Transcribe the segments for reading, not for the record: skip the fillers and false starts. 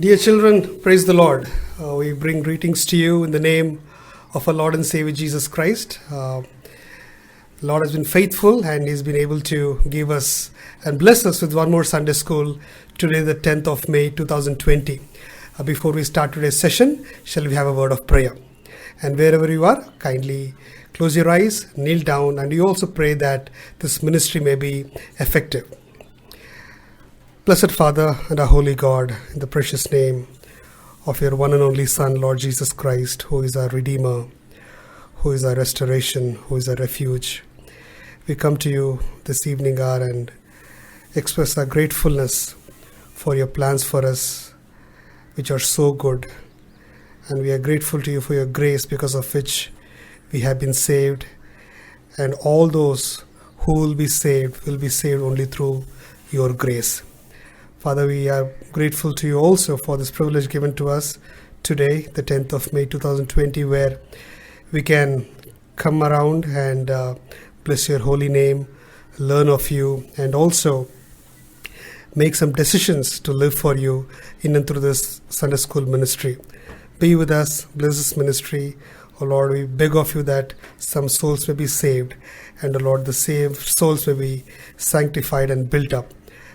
Dear children, praise the Lord. We bring greetings to you in the name of our Lord and Savior Jesus Christ. The Lord has been faithful and He's been able to give us and bless us with one more Sunday school today, the 10th of May 2020. Before we start today's session, shall we have a word of prayer? And wherever you are, kindly close your eyes, kneel down, and you also pray that this ministry may be effective. Blessed Father and our holy God, in the precious name of your one and only Son, Lord Jesus Christ, who is our Redeemer, who is our restoration, who is our refuge, we come to you this evening hour and express our gratefulness for your plans for us, which are so good. And we are grateful to you for your grace, because of which we have been saved. And all those who will be saved only through your grace. Father, we are grateful to you also for this privilege given to us today, the 10th of May 2020, where we can come around and bless your holy name, learn of you, and also make some decisions to live for you in and through this Sunday school ministry. Be with us, bless this ministry. Oh Lord, we beg of you that some souls may be saved, and oh Lord, the saved souls may be sanctified and built up.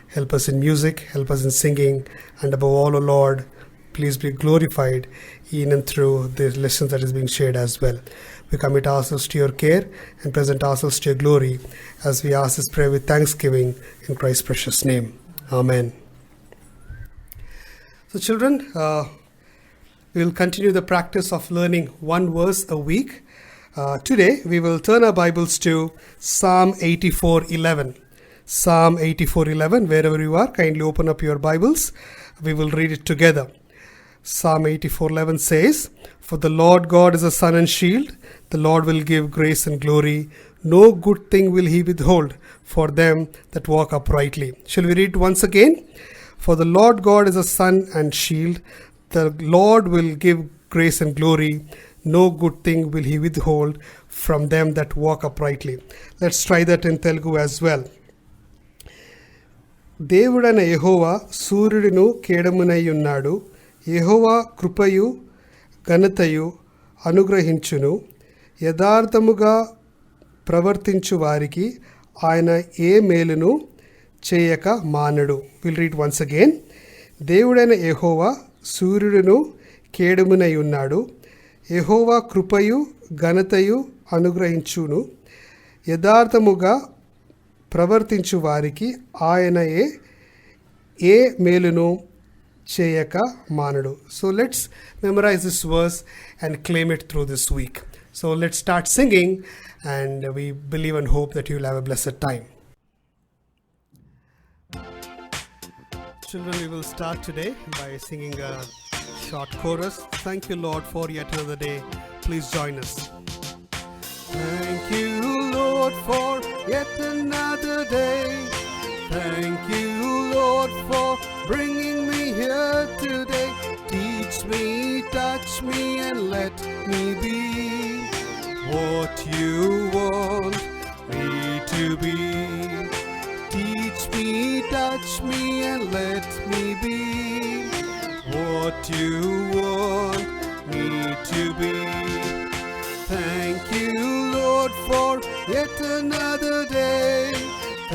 Help us in music, help us in singing, and above all, O Lord, please be glorified in and through the lessons that is being shared as well. We commit ourselves to your care and present ourselves to your glory as we ask this prayer with thanksgiving in Christ's precious name. Amen. So children, we will continue the practice of learning one verse a week. Today, we will turn our Bibles to Psalm 84:11. Psalm 84:11, wherever you are, kindly open up your Bibles. We will read it together. Psalm 84:11 says, "For the Lord God is a sun and shield. The Lord will give grace and glory. No good thing will he withhold for them that walk uprightly." Shall we read once again? "For the Lord God is a sun and shield. The Lord will give grace and glory. No good thing will he withhold from them that walk uprightly." Let's try that in Telugu as well. దేవుడైన యెహోవా సూర్యుడును కేడమునైయున్నాడు. యెహోవా కృపయు ఘనతయు అనుగ్రహించును. యథార్థముగా ప్రవర్తించు వారికి ఆయన ఏ మేలును చేయక మానడు. Will read once again. దేవుడైన యెహోవా సూర్యుడును కేడమునైయున్నాడు. యెహోవా కృపయు ఘనతయు అనుగ్రహించును. యథార్థముగా ప్రవర్తించు వారికి ఆయన ఏ మేలును చేయక మానడు. So let's memorize this verse and claim it through this week. So let's start singing, and we believe and hope that you will have a blessed time. Children, we will start today by singing a short chorus. Thank you, Lord, for yet another day. Please join us. Thank you, Lord, for yet another day. Thank you, Lord, for bringing me here today. Teach me, touch me, and let me be what you want me to be. Teach me, touch me, and let me be what you want me to be. Thank you, Lord, for yet another day.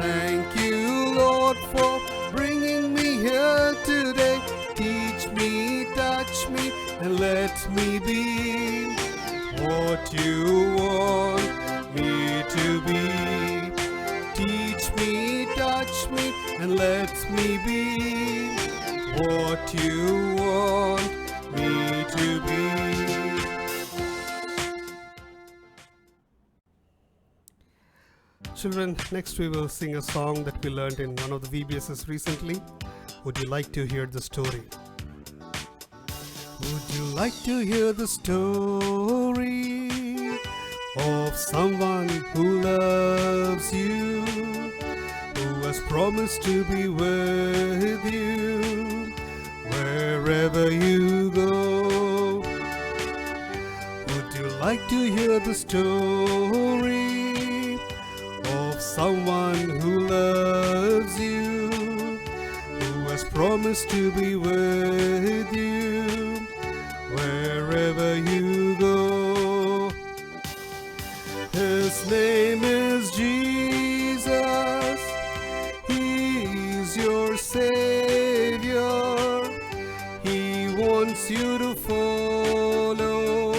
Thank you, Lord, for bringing me here today. Teach me, touch me, and let me be what you want me to be. Teach me, touch me, and let me be what you want me to be. Children, next we will sing a song that we learned in one of the VBSs recently. Would you like to hear the story? Would you like to hear the story of someone who loves you, who has promised to be with you wherever you go? Would you like to hear the story of someone who loves you, who has promised promised to be with you wherever you go. His name is Jesus. He's your Savior. He wants you to follow.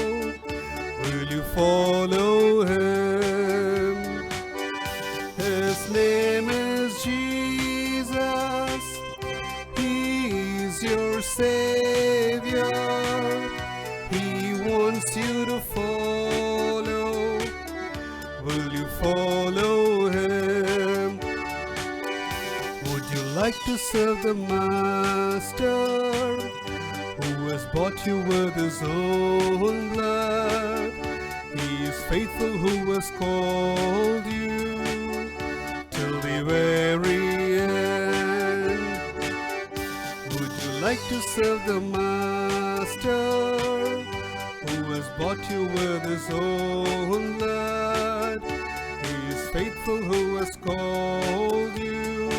Will you follow him? His name is Jesus. He's your Savior. He wants you to follow. Will you follow him? Would you like to serve the Master who has bought you with his own blood? He is faithful who has called you till the very end. Would you like to serve the Master who has bought you with his own blood? He is faithful who has called you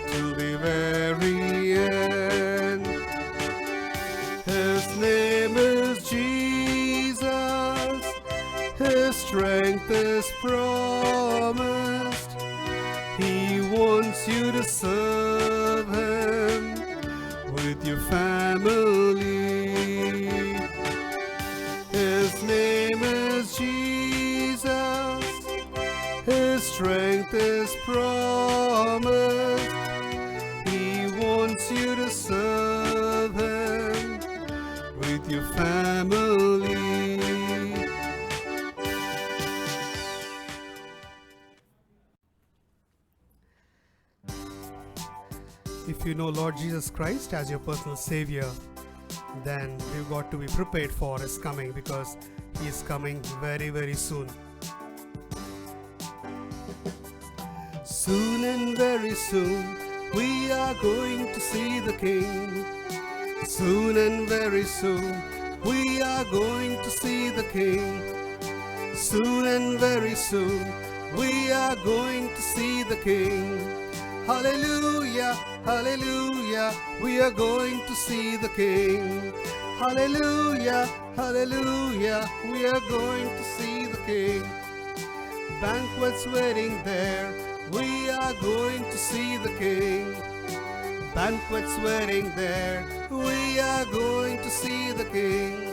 till the very end. His name is Jesus. His strength is promised. He wants you to serve him with your family. His name is Jesus. His strength is promised. He wants you to serve him with your family. If you know Lord Jesus Christ as your personal Savior, then we've got to be prepared for his coming, because he is coming very, very soon. Soon and very soon we are going to see the King. Soon and very soon we are going to see the King. Soon and very soon we are going to see the King. Hallelujah, hallelujah, we are going to see the King. Hallelujah, hallelujah, we are going to see the King. Banquets waiting there, we are going to see the King. Banquets waiting there, we are going to see the King.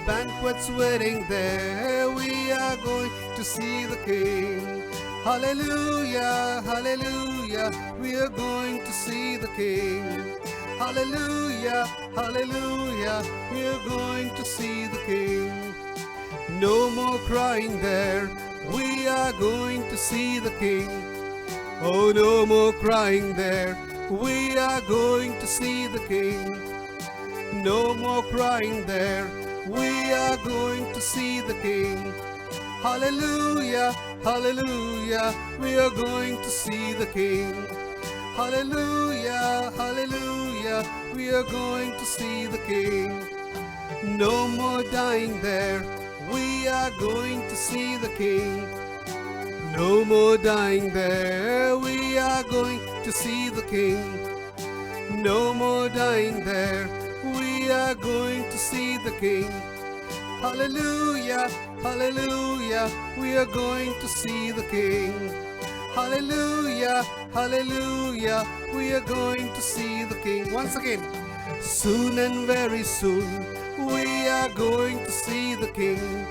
Banquets waiting there, we are going to see the King. Hallelujah, hallelujah, we are going to see the King. Hallelujah, hallelujah, we are going to see the King. No more crying there, we are going to see the King. Oh, no more crying there, we are going to see the King. No more crying there, we are going to see the King. Hallelujah, hallelujah, we are going to see the King. Hallelujah, hallelujah, we are going to see the King. No more dying there, we are going to see the King. No more dying there, we are going to see the King. No more dying there, we are going to see the King. Hallelujah, hallelujah, we are going to see the King. Hallelujah, hallelujah, we are going to see the King. Once again, soon and very soon, we are going to see the King.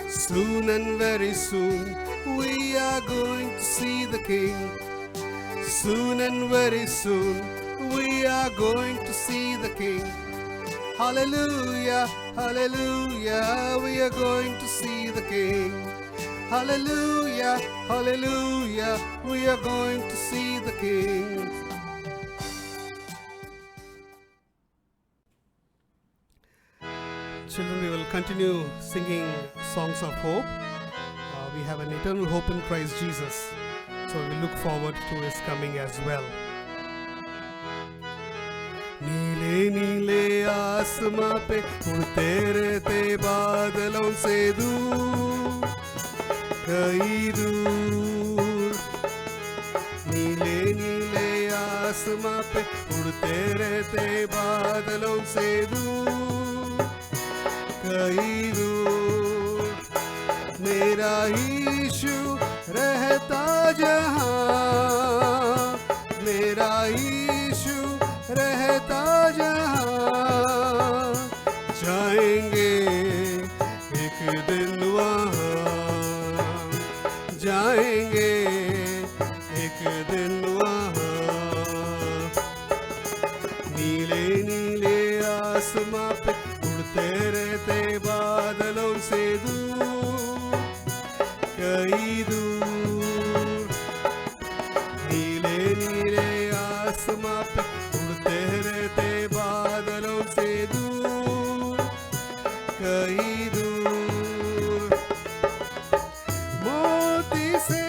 Soon and very soon, we are going to see the King. Soon and very soon, we are going to see the King. Hallelujah, hallelujah, we are going to see the King. Hallelujah, hallelujah, we are going to see the King. Children, we will continue singing songs of hope. We have an eternal hope in Christ Jesus, so we look forward to his coming as well. नीले नीले आसमां पे उड़ते रहते बादलों से दूर, कई दूर। नीले नीले आसमां पे उड़ते रहते बादलों से दूर, कहीं दूर। मेरा यीशु रहता जहां, मेरा यीशु रहता जहां, जाएंगे एक दिन वहां, जाएंगे एक दिन वहां। नीले नीले आसमां पे उड़ते रहते बादलों से दूर, कहीं दूर। नीले नीले आसमां पे उड़ते रहते बादलों से दूर, कहीं दूर। मोती से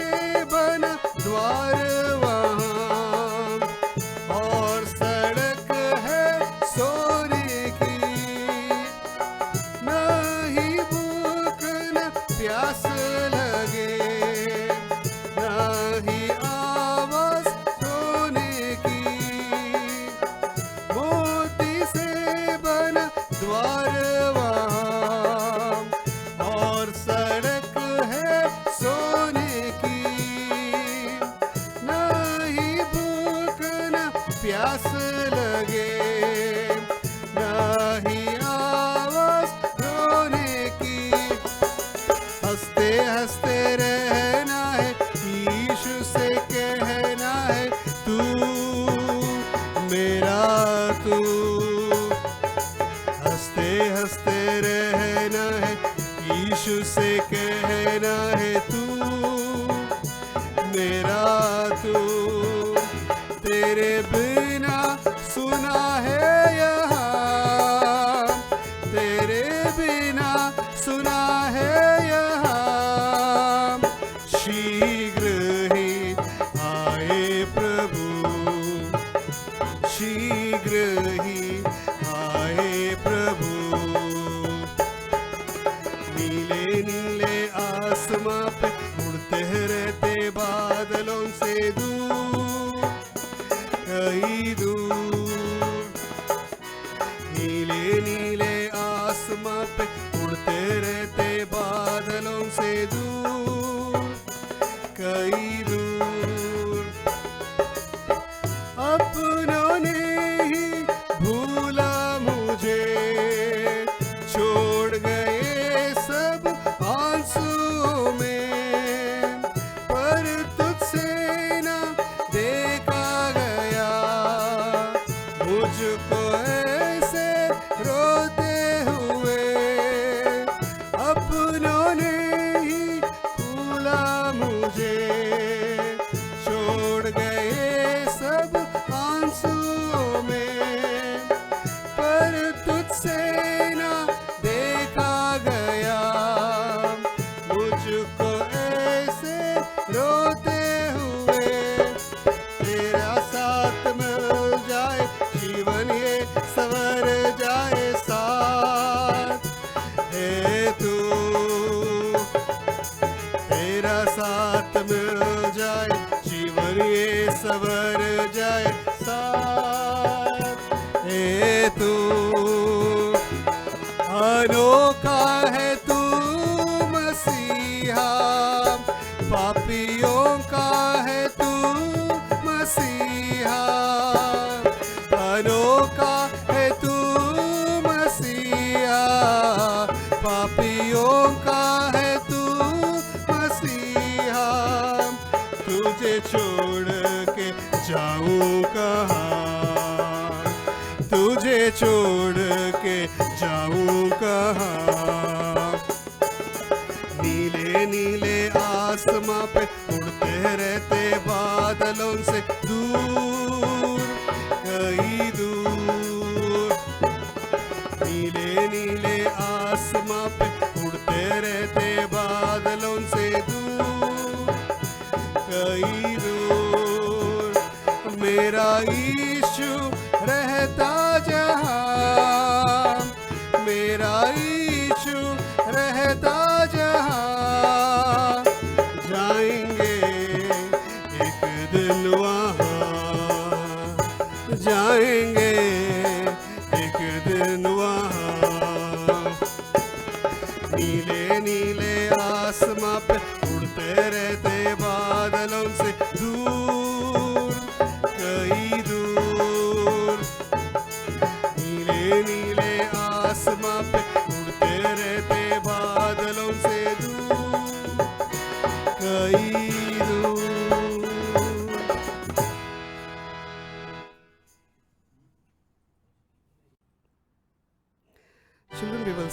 बना द्वार वहाँ, और सड़क है सोने की, नहीं भूख न प्यास लगे, नहीं आवाज सोने की। मोती से बना द्वार वहाँ, और सड़क है सोने की, नहीं भूख न प्यास लगे, नहीं आवाज रोने की। हंसते हंसते रहना है, यीशु से कहना है तू मेरा तू। हंसते हंसते रहना है, यीशु से कहना है तू मेरा तू। तेरे बिना सुना है यहाँ, तेरे बिना सुना है यहाँ। शीघ्र ही आए प्रभु, शीघ्र ही आए प्रभु। नीले नीले आसमां पे उड़ते रहते बादलों से दूर, कहीं दूर। नीले नीले आसमां पे उड़ते रहते बादलों से दूर, कहीं दूर। अपनों ने ही भूला मुझे, छोड़ गए सब आंसुओं में, पर तुझसे ना देखा गया मुझको ऐसे रोते हुए। अपनों ने ही भूला मुझे, छोड़ गए सब आंसुओं में, पर तुझसे ना देखा गया मुझको ऐसे रोते हुए। तेरा साथ मिल जाए, जीवन ये सवर जाए साथ है तू। तेरा साथ मिल जाए, जीवन ये सवर जाए साथ है तू। अनोखा है तू मसीहा, पापियों का है तू मसीहा। अनोखा है तू मसीहा, पापियों का है तू मसीहा। तुझे छोड़ के जाऊं कहाँ, तुझे छोड़ के जाऊं कहाँ। नीले नीले आसमां पे उड़ते रहते बादलों से दूर, कहीं दूर। नीले नीले आसमां पे उड़ते रहते बादलों से दूर, कहीं दूर। मेरा यीशु रहता जहां, मेरा यीशु रहता जहां, जाएंगे एक दिन वहां,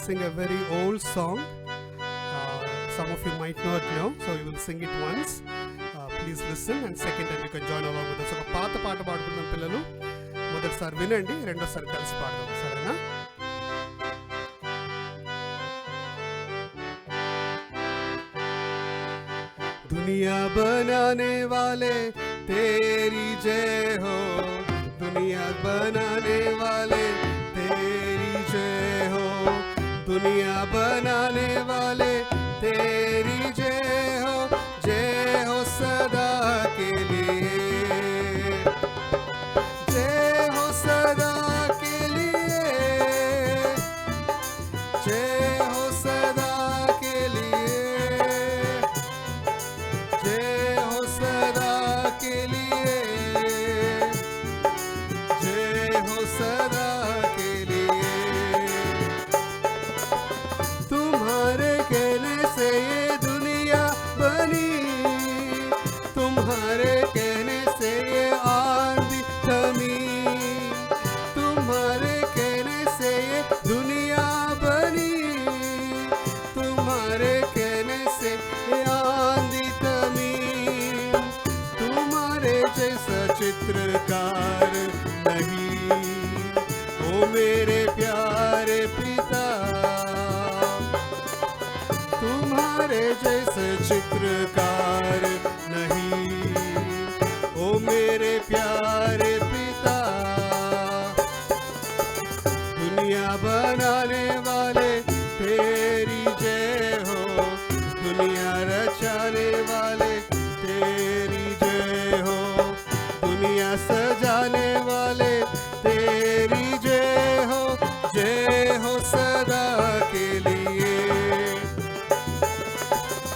sing a very old song. Some of you might not know, so we will sing it once. Please listen, and second time you can join along with us. ఒక పాత పాట పాడుకుందాం పిల్లలు. మొదటిసారి వినండి, రెండోసారి కలిసి పాడదాం, సరేనా? दुनिया बनाने वाले तेरी जय हो, दुनिया बनाने वाले तेरी जय हो, दुनिया बनाने वाले तेरी जय हो सदा के लिए, जय हो सदा के लिए, जय हो सदा के लिए, जय हो सदा के लिए, जय हो सदा के लिए। तुम्हारे कहने से ये दुनिया बनी, तुम्हारे कहने से ये आंधी थमी, तुम्हारे कहने से ये दुनिया बनी, तुम्हारे कहने से ये आंधी थमी। तुम्हारे जैसा चित्रकार नहीं, ओ मेरे प्यारे पिता, तुम्हारे जैसे चित्रकार नहीं, ओ मेरे प्यारे पिता। दुनिया बनाने वाले तेरी जय हो, दुनिया रचाने वाले तेरी जय हो, दुनिया सजाने वाले तेरी जय हो सदा के लिए,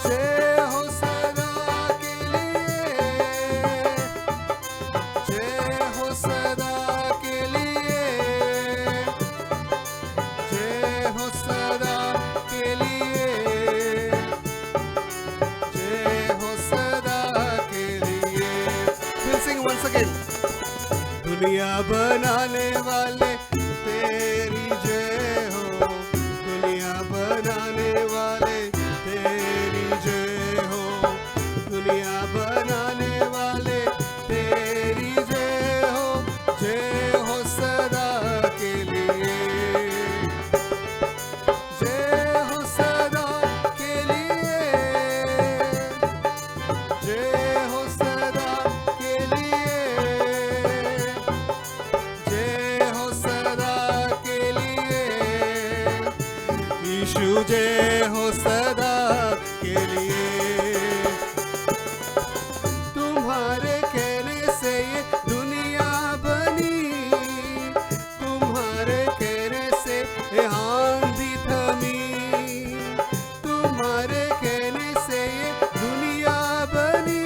जय हो सदा के लिए, जय हो सदा के लिए, जय हो सदा के लिए, जय हो सदा के लिए। We'll sing once again. दुनिया बनाने वाले तेरी जय हो, दुनिया बनाने वाले तेरी जय हो, दुनिया बनाने वाले तेरी जय हो सदा के लिए, जय हो सदा के लिए, जय हो सदा के लिए, जय हो सदा के लिए, यीशु जय हो सदा के लिए। तुम्हारे कहने से ये दुनिया बनी, तुम्हारे कहने से ये आंधी थमी, तुम्हारे कहने से ये दुनिया बनी,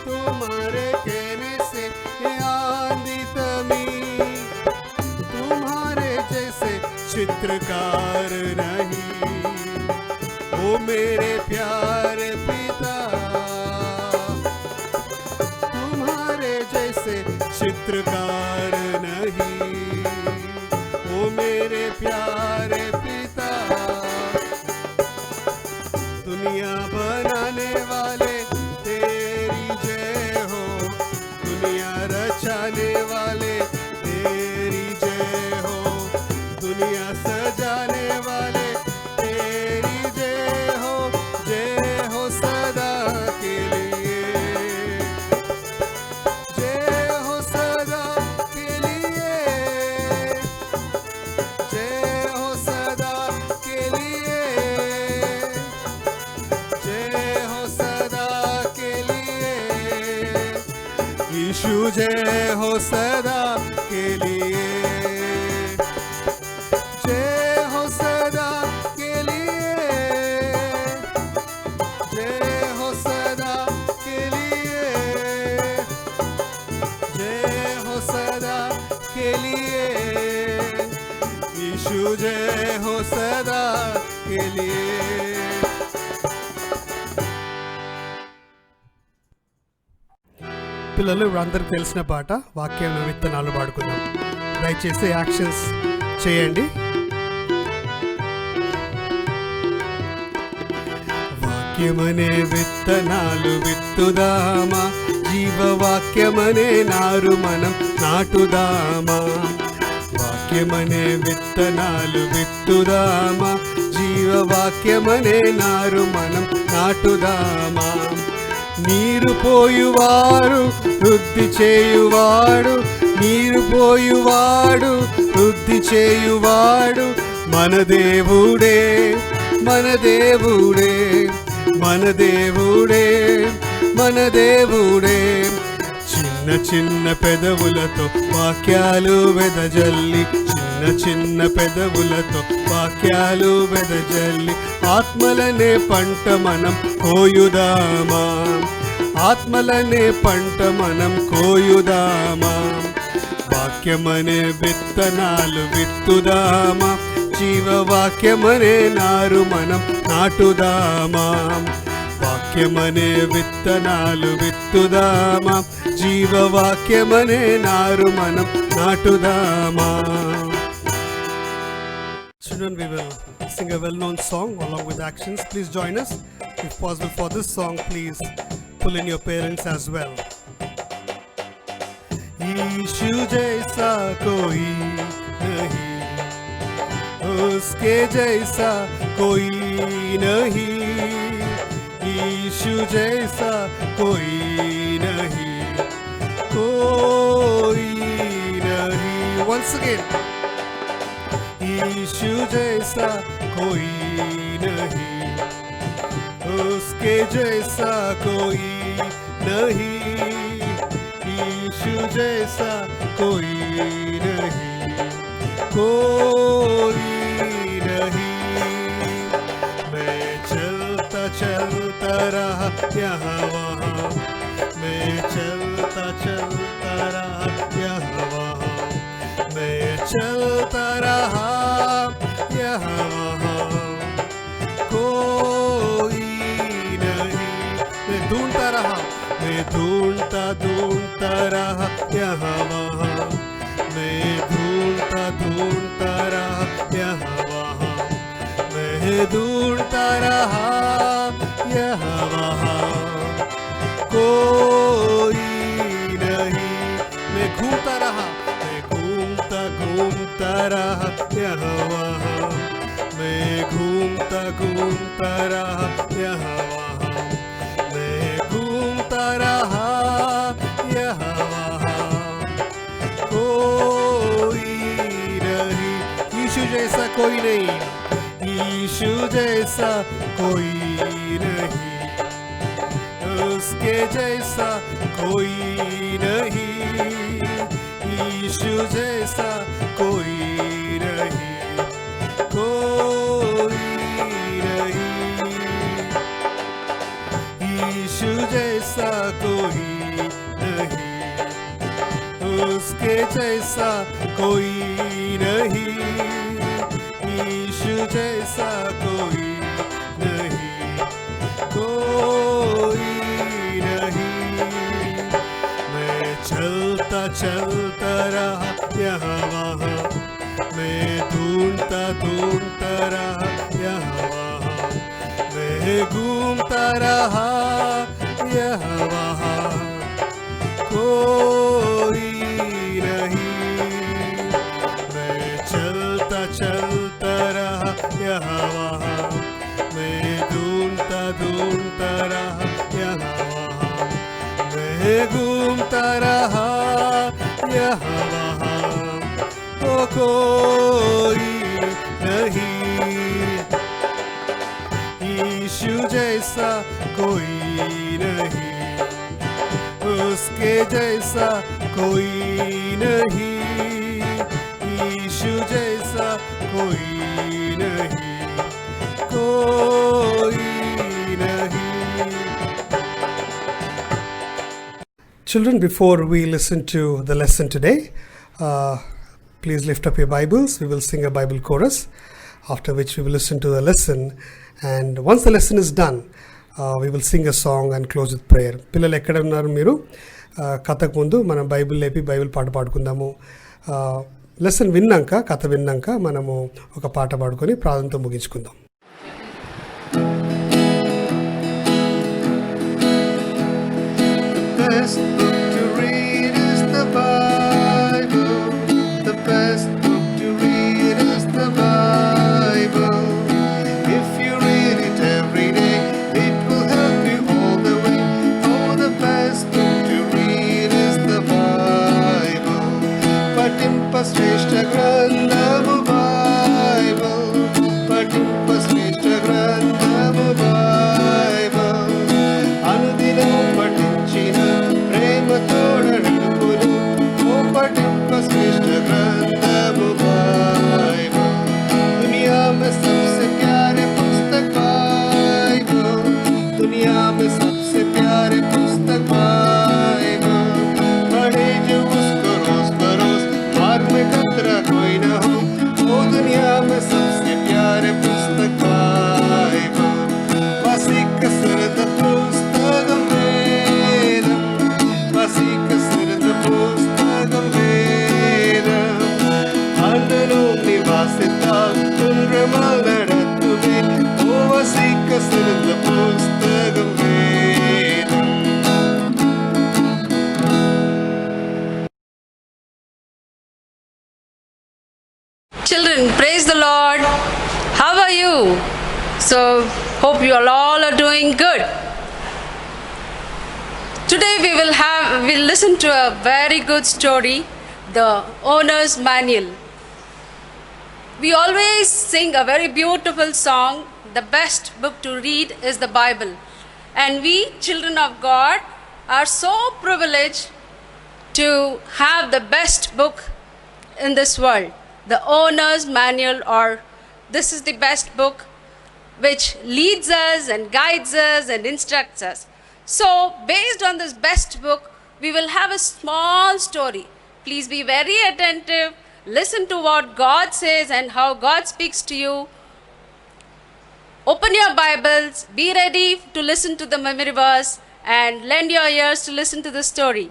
तुम्हारे कहने से ये आंधी थमी। तुम्हारे जैसे चित्रकार नहीं, ओ मेरे प्यारे पिता, तुम्हारे जैसे चित्रकार नहीं, ओ मेरे प्यारे पिता। दुनिया बनाने वाले तेरी जय हो, दुनिया रचाने वाले तेरी जय हो, दुनिया सजाने वाले तेरी जय हो सदा के लिए, जय हो सदा के लिए, जय हो सदा के लिए, जय हो सदा के लिए, यीशु जय हो सदा के लिए, जय हो सदा के लिए, जय हो सदा के लिए, जय हो सदा के लिए, यीशु जय हो सदा के लिए। పిల్లలు అందరికి తెలిసిన పాట వాక్యం విత్తనాలు పాడుకుందాం. దయచేసి యాక్షన్స్ చేయండి. వాక్యమనే విత్తనాలు విత్తుదామా, జీవవాక్యమనే నారు మనం నాటుదామా. వాక్యమనే విత్తనాలు విత్తుదామా, జీవవాక్యమనే నారు మనం నాటుదామా. నీరు పోయువాడు వృద్ధి చేయువాడు, నీరు పోయువాడు వృద్ధి చేయువాడు మన దేవుడే, మన దేవుడే, మన దేవుడే, మన దేవుడే. చిన్న చిన్న పెదవులతో వాక్యాలు వెదజల్లి, చిన్న చిన్న పెదవులతో వాక్యాలు వెదజల్లి, ఆత్మలనే పంట మనం కోయుదామా, ఆత్మలనే పంట మనం కోయుదామా. వాక్యమనే విత్తనాలు విత్తుదామా, జీవవాక్యమనే నారు మనం నాటుదామా. వాక్యమనే విత్తనాలు విత్తుదామా, జీవవాక్యమనే నారు మనం నాటుదామా. Children, we will sing a well-known song along with actions. Please join us. If possible for this song, please pull in your parents as well. यीशु जैसा कोई नहीं, उसके जैसा कोई नहीं, यीशु जैसा कोई नहीं, कोई नहीं. Once again, यीशु जैसा कोई नहीं, उसके जैसा कोई नहीं, यीशु जैसा कोई नहीं, कोई नहीं. मैं चलता चलता रहा यहाँ वहाँ, मैं चलता चलता रहा यहाँ वहाँ, मैं चलता रहा यहाँ वहाँ, कोई नहीं. मैं ढूंढता रहा, मैं ढूंढता ढूंढता रहा यहाँ वहाँ, मैं ढूंढता ढूंढता रहा यहाँ वहाँ, मैं ढूंढता रहा यहाँ वहाँ, कोई नहीं. मैं घूमता रहा, मैं घूमता घूमता रहा यहाँ वहाँ, मैं घूमता घूमता रहा यहाँ वहाँ, मैं घूमता रहा यहाँ वहाँ, कोई नहीं. यीशु जैसा कोई नहीं, यीशु जैसा कोई नहीं, उसके जैसा कोई नहीं, यीशु जैसा कोई नहीं, कोई नहीं. यीशु जैसा कोई नहीं, उसके जैसा कोई नहीं, यीशु जैसा कोई नहीं, कोई नहीं. मैं चलता चलता रहा यहाँ वहाँ, मैं ढूंढता ढूंढता रहा यहाँ वहाँ, मैं घूमता रहा यहाँ वहाँ, कोई नहीं. मैं चलता चलता रहा यहाँ वहाँ, मैं ढूंढता ढूंढता रहा यहाँ वहाँ, मैं घूमता रहा यहाँ वहाँ, तो कोई नहीं. यीशु जैसा कोई नहीं, उसके जैसा कोई नहीं, यीशु जैसा कोई नहीं, कोई नहीं. Children, before we listen to the lesson today, please lift up your Bibles. We will sing a Bible chorus, after which we will listen to the lesson. And once the lesson is done, we will sing a song and close with prayer. పిల్లలు ఎక్కడ ఉన్నారు మీరు? కథకు ముందు మనం Bible లేపి Bible పాట పాడుకుందాము. Lesson విన్నాక, కథ విన్నాక మనము ఒక పాట పాడుకొని ప్రార్థనతో ముగించుకుందాం. best book to read is the Bible. The best book to read is the Bible. If you read it every day, it will help you all the way. Oh, the best book to read is the Bible. Patimpa Shrestha Granthamu Bible. Patimpa Shrestha Granthamu Bible. Anudinam patinchina prematoda nadupulu. Oh, Patimpa Shrestha Granthamu Bible. दुनिया में सबसे प्यारे पुस्तक Bible. दुनिया में सबसे प्यारे पुस्तक बाइबल. पढ़े जो उसको रोज बरोज, मार्ग में खतरा कोई न हो. ओ दुनिया में सबसे प्यारे पुस्तक बाइबल. वासिकसरद पुस्तकं वेदं. वासिकसरद पुस्तकं वेदं. अनलो निवासिताल तुंड्रमल नडत्तुवे. ओ वासिकसरद पुस्तकं वेदं. Children, praise the Lord. How are you? So, hope you all are doing good. Today we'll listen to a very good story, The Owner's Manual. We always sing a very beautiful song, the best book to read is the Bible. And we, children of God, are so privileged to have the best book in this world, the Owner's Manual, or this is the best book which leads us and guides us and instructs us. So, based on this best book, we will have a small story. Please be very attentive, listen to what God says and how God speaks to you. Open your Bibles, be ready to listen to the memory verse, and lend your ears to listen to the story.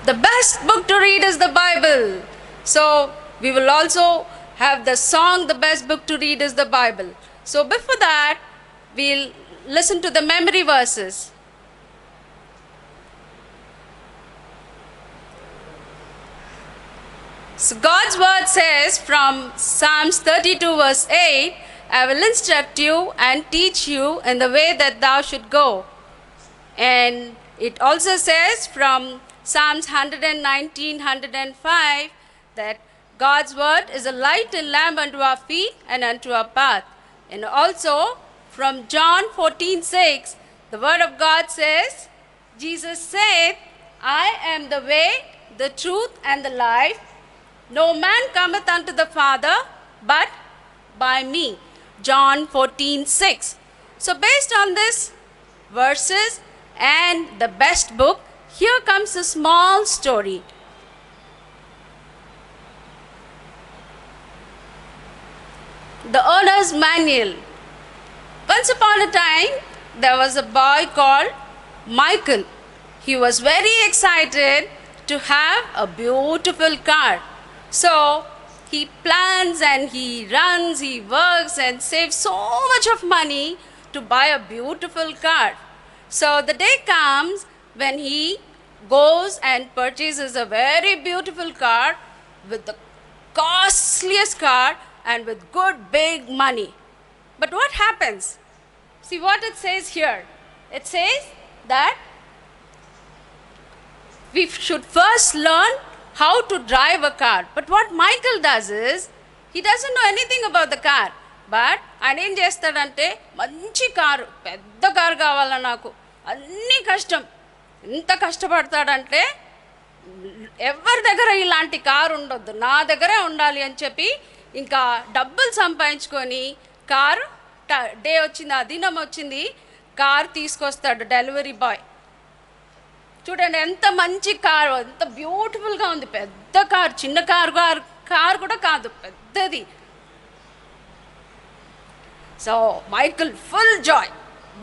The best book to read is the Bible. So, we will also have the song, the best book to read is the Bible. So, before that, we'll listen to the memory verses. So, God's word says from Psalms 32 verse 8, I will instruct you and teach you in the way that thou should go. And it also says from Psalms 119, 105, that God's word is a light and lamp unto our feet and unto our path. And also from John 14:6, the word of God says, Jesus said, I am the way, the truth, and the life. No man cometh unto the Father but by me. John 14:6. So based on this verses and the best book, here comes a small story. The Owner's Manual. Once upon a time, there was a boy called Michael. He was very excited to have a beautiful car. So, he plans and he runs, he works and saves so much of money to buy a beautiful car. So, the day comes when he goes and purchases a very beautiful car with the costliest car and with good big money. But what happens? See what it says here. It says that we should first learn how to drive a car. But what Michael does is, he doesn't know anything about the car. But ఆయన ఏం చేస్తాడంటే, మంచి car, పెద్ద car కావాలా నాకు, అన్ని కష్టం. ఎంత కష్టపడతాడంటే, ఎవరి దగ్గర ఇలాంటి కారు ఉండొద్దు, నా దగ్గరే ఉండాలి అని చెప్పి ఇంకా డబ్బులు సంపాదించుకొని కారు డే వచ్చింది, ఆ దినం వచ్చింది, కారు తీసుకొస్తాడు డెలివరీ బాయ్. చూడండి ఎంత మంచి కారు, ఎంత బ్యూటిఫుల్గా ఉంది, పెద్ద కారు, చిన్న కారు కూడా కాదు, పెద్దది. సో మైకిల్ ఫుల్ జాయ్,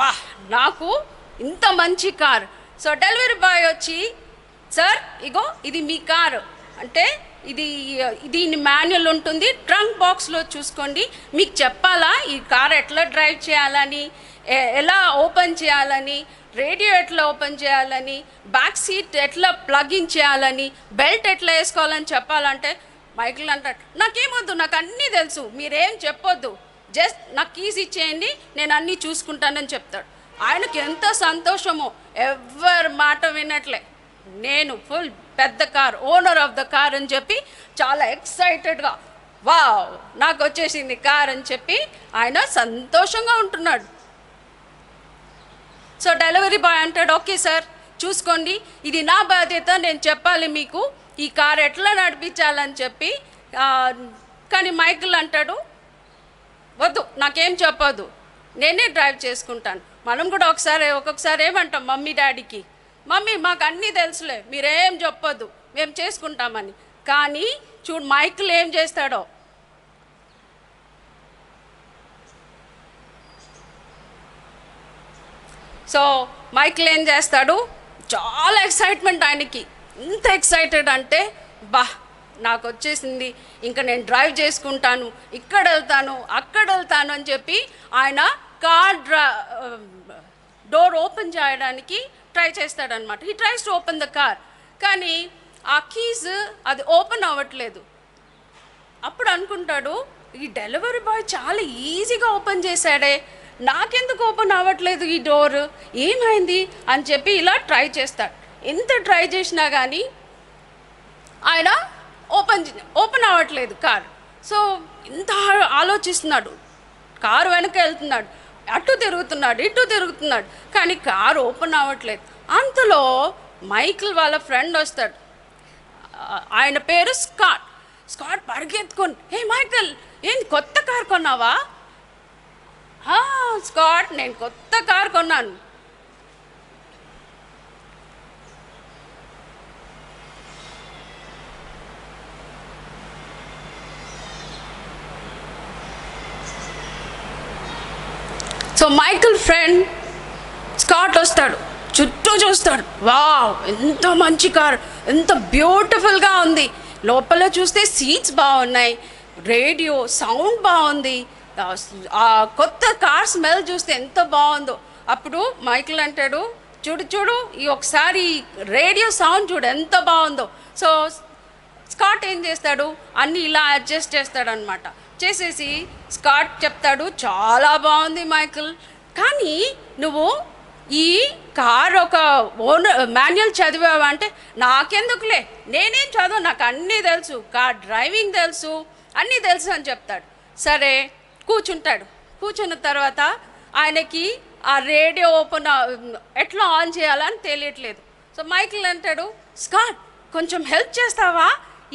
బా నాకు ఇంత మంచి కారు. సో డెలివరీ బాయ్ వచ్చి, సార్ ఇగో ఇది మీ కారు అంటే, దీని మాన్యువల్ ఉంటుంది, ట్రంక్ బాక్స్లో చూసుకోండి. మీకు చెప్పాలా ఈ కార్ ఎట్లా డ్రైవ్ చేయాలని, ఎలా ఓపెన్ చేయాలని, రేడియో ఎట్లా ఓపెన్ చేయాలని, బ్యాక్ సీట్ ఎట్లా ప్లగ్ ఇన్ చేయాలని, బెల్ట్ ఎట్లా వేసుకోవాలని చెప్పాలంటే మైకిల్ అంటాడు, నాకేమొద్దు, నాకు అన్నీ తెలుసు, మీరేం చెప్పొద్దు, జస్ట్ నాకు కీస్ ఇచ్చేయండి, నేను అన్నీ చూసుకుంటానని చెప్తాడు. ఆయనకి ఎంత సంతోషమో, ఎవరి మాట వినట్లే, నేను ఫుల్ పెద్ద car, owner of the car అని చెప్పి చాలా ఎక్సైటెడ్గా, వావ్ నాకు వచ్చేసింది కార్ అని చెప్పి ఆయన సంతోషంగా ఉంటున్నాడు. సో డెలివరీ బాయ్ అంటాడు, ఓకే సార్ చూసుకోండి, ఇది నా బాధ్యత, నేను చెప్పాలి మీకు ఈ కార్ ఎట్లా నడిపించాలని చెప్పి. కానీ మైకిల్ అంటాడు, వద్దు నాకేం చెప్పొద్దు, నేనే డ్రైవ్ చేసుకుంటాను. మనం కూడా ఒక్కొక్కసారి ఏమంటాం మమ్మీ డాడీకి, మమ్మీ మాకు అన్నీ తెలుసులే, మీరేం చెప్పొద్దు, మేము చేసుకుంటామని. కానీ చూడు మైకిల్ ఏం చేస్తాడో. సో మైకిల్ ఏం చేస్తాడు, చాలా ఎక్సైట్మెంట్ ఆయనకి, ఎంత ఎక్సైటెడ్ అంటే నాకు వచ్చేసింది, ఇంకా నేను డ్రైవ్ చేసుకుంటాను, ఇక్కడ వెళ్తాను అక్కడ వెళ్తాను అని చెప్పి ఆయన కార్ డోర్ ఓపెన్ చేయడానికి ట్రై చేస్తాడనమాట. He tries to open the car, కానీ ఆ కీస్ అది ఓపెన్ అవ్వట్లేదు. అప్పుడు అనుకుంటాడు, ఈ డెలివరీ బాయ్ చాలా ఈజీగా ఓపెన్ చేశాడే, నాకెందుకు ఓపెన్ అవ్వట్లేదు ఈ డోర్, ఏమైంది అని చెప్పి ఇలా ట్రై చేస్తాడు. ఎంత ట్రై చేసినా కానీ ఆయన ఓపెన్ అవ్వట్లేదు కార్. సో ఇంత ఆలోచిస్తున్నాడు, కారు వెనక వెళ్తున్నాడు, అటు తిరుగుతున్నాడు ఇటు తిరుగుతున్నాడు, కానీ కారు ఓపెన్ అవ్వట్లేదు. అంతలో మైకిల్ వాళ్ళ ఫ్రెండ్ వస్తాడు, ఆయన పేరు స్కాట్ పరిగెత్తుకొని, హే మైకిల్ ఏంటి కొత్త కార్ కొన్నావా? స్కాట్ నేను కొత్త కార్ కొన్నాను. సో మైకిల్ ఫ్రెండ్ స్కాట్ వస్తాడు, చుట్టూ చూస్తాడు, వావ్ ఎంత మంచి కార్, ఎంత బ్యూటిఫుల్గా ఉంది, లోపల చూస్తే సీట్స్ బాగున్నాయి, రేడియో సౌండ్ బాగుంది, ఆ కొత్త కార్ స్మెల్ చూస్తే ఎంత బాగుందో. అప్పుడు మైకిల్ అంటాడు, చూడు ఈ ఒకసారి రేడియో సౌండ్ చూడు ఎంత బాగుందో. సో స్కాట్ ఏం చేస్తాడు, అన్నీ ఇలా అడ్జస్ట్ చేస్తాడనమాట. చేసేసి స్కాట్ చెప్తాడు, చాలా బాగుంది మైకిల్, కానీ నువ్వు ఈ కార్ ఒక మాన్యువల్ చదివావా అంటే, నాకెందుకులే, నేనేం చదువు, నాకు అన్నీ తెలుసు, కార్ డ్రైవింగ్ తెలుసు, అన్నీ తెలుసు అని చెప్తాడు. సరే కూర్చుంటాడు. కూర్చున్న తర్వాత ఆయనకి ఆ రేడియో ఎట్లా ఆన్ చేయాలని తెలియట్లేదు. సో మైకిల్ అంటాడు, స్కాట్ కొంచెం హెల్ప్ చేస్తావా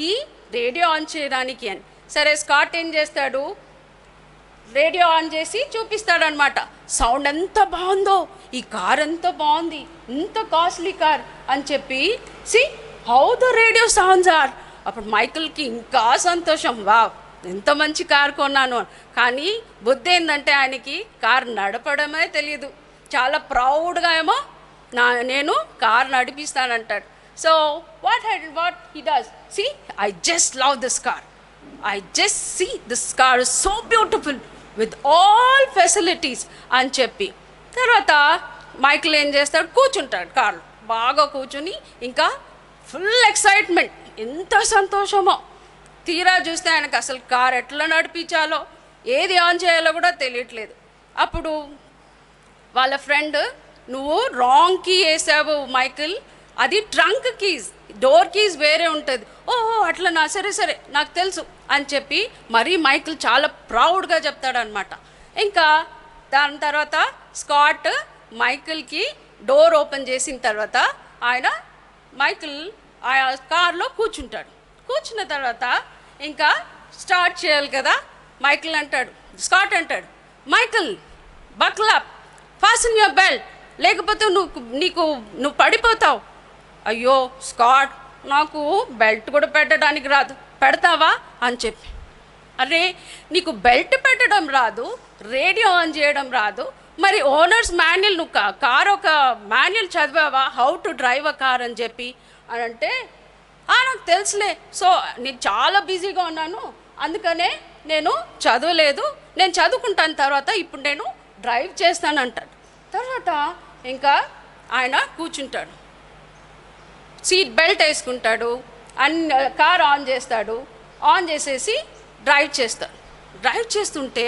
ఈ రేడియో ఆన్ చేయడానికి అని. సరే స్కాట్ ఏం చేస్తాడు, రేడియో ఆన్ చేసి చూపిస్తాడనమాట, సౌండ్ ఎంత బాగుందో, ఈ కార్ ఎంత బాగుంది, ఇంత కాస్ట్లీ కార్ అని చెప్పి, see how the radio sounds are. అప్పుడు మైకిల్కి ఇంకా సంతోషం, వావ్ ఎంత మంచి కార్ కొన్నాను. కానీ బుద్ధి ఏంటంటే ఆయనకి కార్ నడపడమే తెలియదు, చాలా ప్రౌడ్గా ఏమో నేను కార్ నడిపిస్తానంటాడు. So what he does, see I just love this car, I just see this car is so beautiful with all facilities అని చెప్పి, తర్వాత మైకిల్ ఏం చేస్తాడు, కూర్చుంటాడు కార్లో, బాగా కూర్చుని ఇంకా ఫుల్ ఎక్సైట్మెంట్, ఎంత సంతోషమో. తీరా చూస్తే ఆయనకు అసలు కార్ ఎట్లా నడిపించాలో, ఏది ఆన్ చేయాలో కూడా తెలియట్లేదు. అప్పుడు వాళ్ళ ఫ్రెండ్, నువ్వు రాంగ్ కీ వేసావు మైకిల్, అది ట్రంక్ కీస్, డోర్ కీస్ వేరే ఉంటుంది. ఓహో అట్లనా, సరే నాకు తెలుసు అని చెప్పి మరీ మైకిల్ చాలా ప్రౌడ్గా చెప్తాడనమాట. ఇంకా దాని తర్వాత స్కాట్ మైకిల్కి డోర్ ఓపెన్ చేసిన తర్వాత మైకిల్ ఆ కార్లో కూర్చుంటాడు. కూర్చున్న తర్వాత ఇంకా స్టార్ట్ చేయాలి కదా. మైకిల్ అంటాడు, స్కాట్ అంటాడు, Michael buckle up, fasten your belt, లేకపోతే నువ్వు పడిపోతావు. అయ్యో స్కాట్, నాకు బెల్ట్ కూడా పెట్టడానికి రాదు, పెడతావా అని చెప్పి. అరే నీకు బెల్ట్ పెట్టడం రాదు, రేడియో ఆన్ చేయడం రాదు, మరి ఓనర్స్ మాన్యువల్, నువ్వు కార్ ఒక మాన్యువల్ చదివావా, how to drive a car అని చెప్పి అని అంటే, నాకు తెలుసులే, సో నేను చాలా బిజీగా ఉన్నాను, అందుకనే నేను చదవలేదు, నేను చదువుకుంటాను తర్వాత, ఇప్పుడు నేను డ్రైవ్ చేస్తాను అంటాడు. తర్వాత ఇంకా ఆయన కూర్చుంటాడు, సీట్ బెల్ట్ వేసుకుంటాడు, కార్ ఆన్ చేస్తాడు, ఆన్ చేసేసి డ్రైవ్ చేస్తాడు. డ్రైవ్ చేస్తుంటే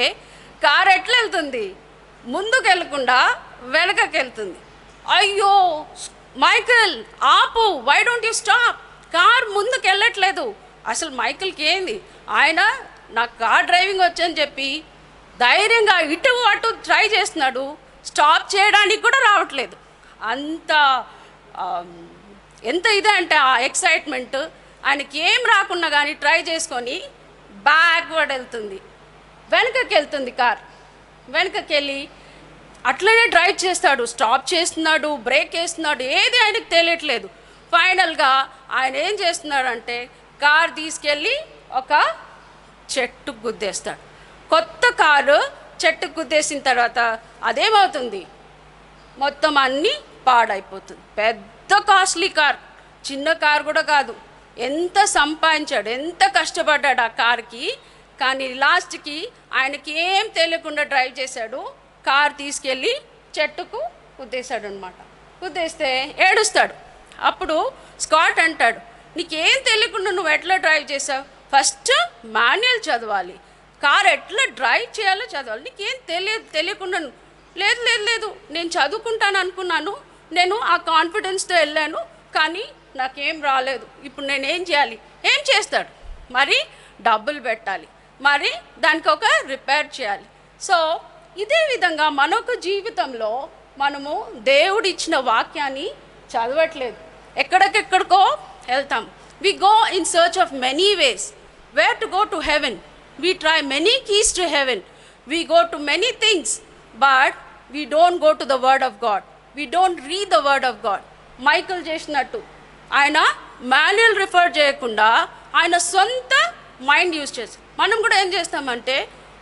కార్ ఎట్లా వెళ్తుంది? ముందుకు వెళ్ళకుండా వెనకకి వెళ్తుంది. అయ్యో మైకిల్ ఆపు, why don't you stop, car ముందుకు వెళ్ళట్లేదు. అసలు మైకిల్కి ఏంది, ఆయన నాకు కార్ డ్రైవింగ్ వచ్చని చెప్పి ధైర్యంగా ఇటు అటు ట్రై చేస్తున్నాడు, స్టాప్ చేయడానికి కూడా రావట్లేదు. అంత ఎంత ఇదే అంటే ఆ ఎక్సైట్మెంట్, ఆయనకి ఏం రాకున్నా కానీ ట్రై చేసుకొని బ్యాక్వర్డ్ వెళ్తుంది, వెనకకి వెళ్తుంది కార్. వెనకకి వెళ్ళి అట్లనే డ్రైవ్ చేస్తాడు, స్టాప్ చేస్తున్నాడు, బ్రేక్ వేస్తున్నాడు, ఏది ఆయనకు తెలియట్లేదు. ఫైనల్గా ఆయన ఏం చేస్తున్నాడంటే కార్ తీసుకెళ్ళి ఒక చెట్టుకు గుద్దేస్తాడు. కొత్త కారు చెట్టుకు గుద్దేసిన తర్వాత అదేమవుతుంది, మొత్తం అన్నీ పాడైపోతుంది. పెద్ద కాస్ట్లీ కార్, చిన్న కార్ కూడా కాదు. ఎంత సంపాదించాడు, ఎంత కష్టపడ్డాడు ఆ కార్కి, కానీ లాస్ట్కి ఆయనకి ఏం తెలియకుండా డ్రైవ్ చేశాడు, కార్ తీసుకెళ్ళి చెట్టుకు గుద్దేశాడు అనమాట. గుద్దేస్తే ఏడుస్తాడు. అప్పుడు స్కాట్ అంటాడు, నీకేం తెలియకుండా నువ్వు ఎట్లా డ్రైవ్ చేసావు, ఫస్ట్ మాన్యువల్ చదవాలి, కార్ ఎట్లా డ్రైవ్ చేయాలో చదవాలి, నీకేం తెలియకుండా. లేదు లేదు లేదు, నేను చదువుకుంటాను అనుకున్నాను, నేను ఆ కాన్ఫిడెన్స్తో వెళ్ళాను, కానీ నాకేం రాలేదు, ఇప్పుడు నేనేం చేయాలి? ఏం చేస్తాడు? మరి డబ్బులు పెట్టాలి, మరి దానికి ఒక రిపేర్ చేయాలి. సో ఇదే విధంగా మనొక జీవితంలో మనము దేవుడిచ్చిన వాక్యాన్ని చదవట్లేదు, ఎక్కడికెక్కడికో వెళ్తాం. We go in search of many ways where to go to heaven. We try many keys to heaven. We go to many things, but we don't go to the word of God. We don't read the word of God. Michael చేసినట్టు ఆయన manual refer చేయకుండా ఆయన సొంత mind use చేసి, మనం కూడా ఏం చేస్తామంటే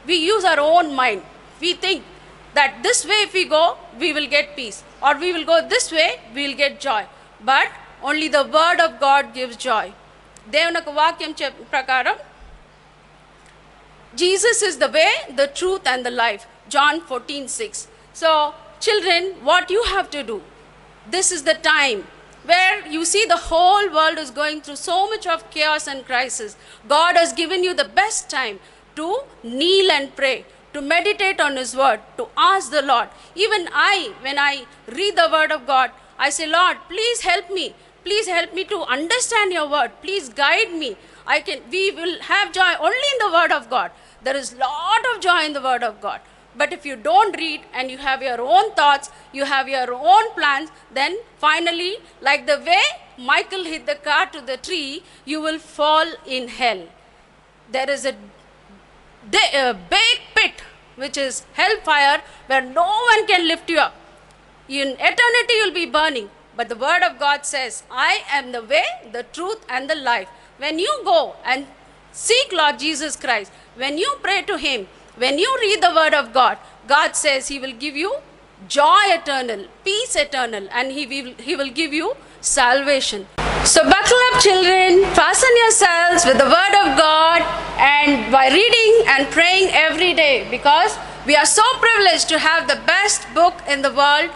we use our own mind. We think that this way if we go, we will get peace, or we will go this way, we will get joy. But only the word of God gives joy. దేవుని యొక్క వాక్యం ప్రకారం Jesus is the way, the truth and the life. John 14:6. So, children, what you have to do, this is the time where you see the whole world is going through so much of chaos and crisis. God has given you the best time to kneel and pray, to meditate on His word, to ask the Lord. Even when I read the word of God, I say, Lord, please help me. Please help me to understand your word. Please guide me. We will have joy only in the word of God. There is lot of joy in the word of God. But if you don't read and you have your own thoughts, you have your own plans, then finally, like the way Michael hit the car to the tree, you will fall in hell. There is a big pit, which is hellfire, where no one can lift you up. In eternity you will be burning. But the word of God says, I am the way, the truth and the life. When you go and seek Lord Jesus Christ, when you pray to Him, when you read the word of God, God says He will give you joy eternal, peace eternal, and He will give you salvation. So buckle up, children, fasten yourselves with the word of God, and by reading and praying every day, because we are so privileged to have the best book in the world,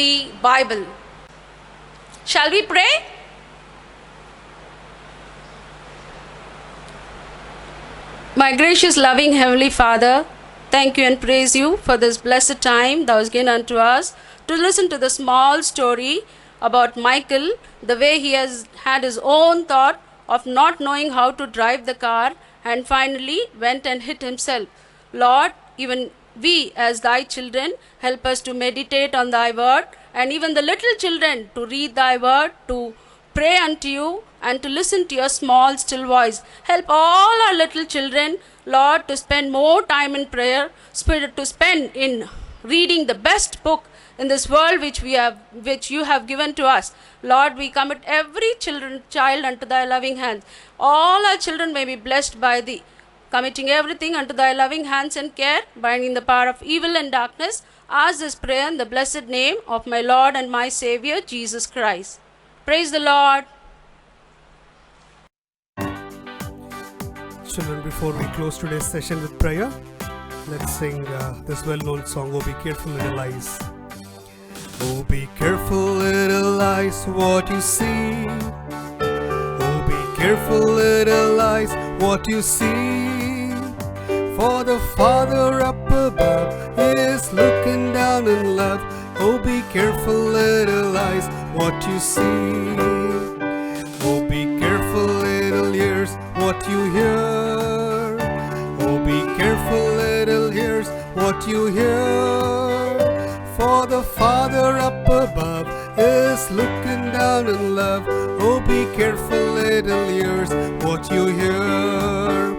the Bible. Shall we pray? My gracious, loving Heavenly Father, thank you and praise you for this blessed time thou hast given unto us to listen to the small story about Michael, the way he has had his own thought of not knowing how to drive the car and finally went and hit himself. Lord, even we as thy children, help us to meditate on thy word, and even the little children to read thy word, to pray unto you, and to listen to your small still voice. Help all our little children, Lord, to spend more time in prayer, to spend in reading the best book in this world which you have given to us. Lord, we commit every child unto thy loving hands. All our children may be blessed by thee, committing everything unto thy loving hands and care, binding the power of evil and darkness. Ask this prayer in the blessed name of my Lord and my Savior, Jesus Christ. Praise the Lord. Children, before we close today's session with prayer, let's sing this well-known song, Oh Be Careful Little Eyes. Oh, be careful little eyes what you see. Oh, be careful little eyes what you see. For the Father up above is looking down in love. Oh, be careful little eyes what you see. Oh, be careful little ears what you hear. Oh, be careful little ears what you hear. For the Father up above is looking down in love. Oh, be careful little ears what you hear.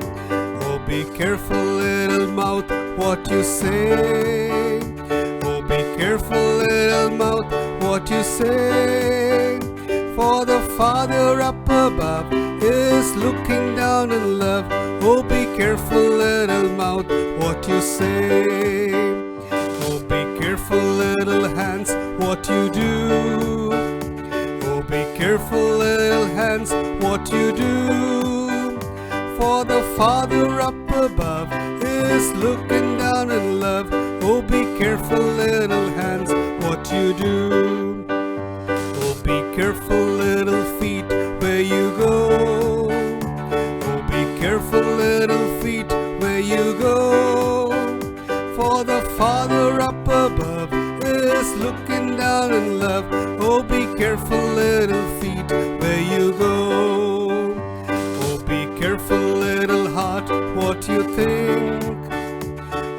Oh, be careful little mouth what you say. Oh, be careful little mouth what you say. For the Father up above is looking down in love. Oh, be careful little mouth what you say. Oh, be careful little hands what you do. Oh, be careful little hands what you do. For the Father up above is looking down in love. Oh, be careful little hands what you do. Oh, be careful little feet where you go. Oh, be careful little feet where you go. For the Father up above is looking down in love. Oh, be careful little feet where you go. Oh, be careful little heart what you think.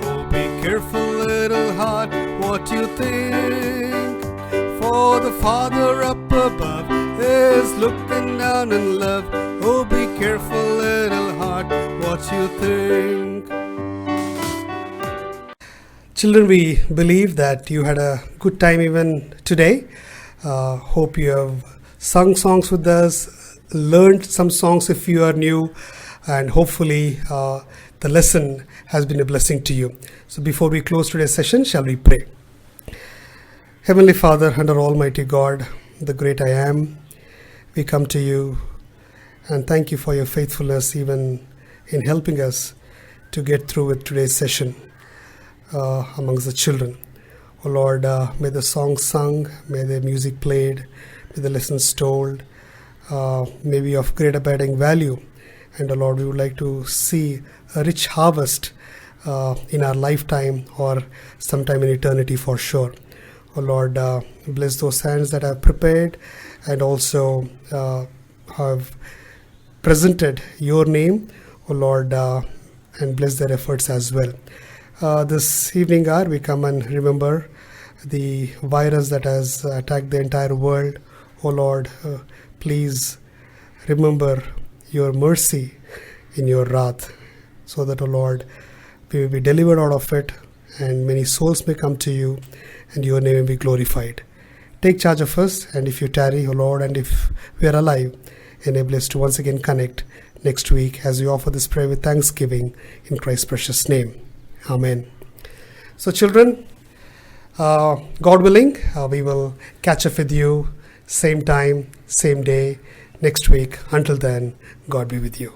Oh, be careful little heart what you think. For the Father up above is looking down in love. Oh, be careful little heart what you think. Children, we believe that you had a good time even today. Hope you have sung songs with us, learned some songs if you are new, and hopefully the lesson has been a blessing to you. So before we close today's session, shall we pray? Heavenly Father, under Almighty God, the great I am, we come to you and thank you for your faithfulness even in helping us to get through with today's session. Amongst the children. Oh Lord, may the songs sung, may the music played, may the lessons told, may be of great abiding value. And oh Lord, we would like to see a rich harvest in our lifetime or sometime in eternity for sure. Oh Lord, bless those hands that have prepared and also have presented your name, oh Lord, and bless their efforts as well. This evening hour, we come and remember the virus that has attacked the entire world. Oh Lord, please remember your mercy in your wrath, so that, oh Lord, we will be delivered out of it and many souls may come to you and your name will be glorified. Take charge of us, and if you tarry, oh Lord, and if we are alive, enable us to once again connect next week as we offer this prayer with thanksgiving in Christ's precious name. Amen. So children, God willing, we will catch up with you same time, same day, next week. Until then, God be with you.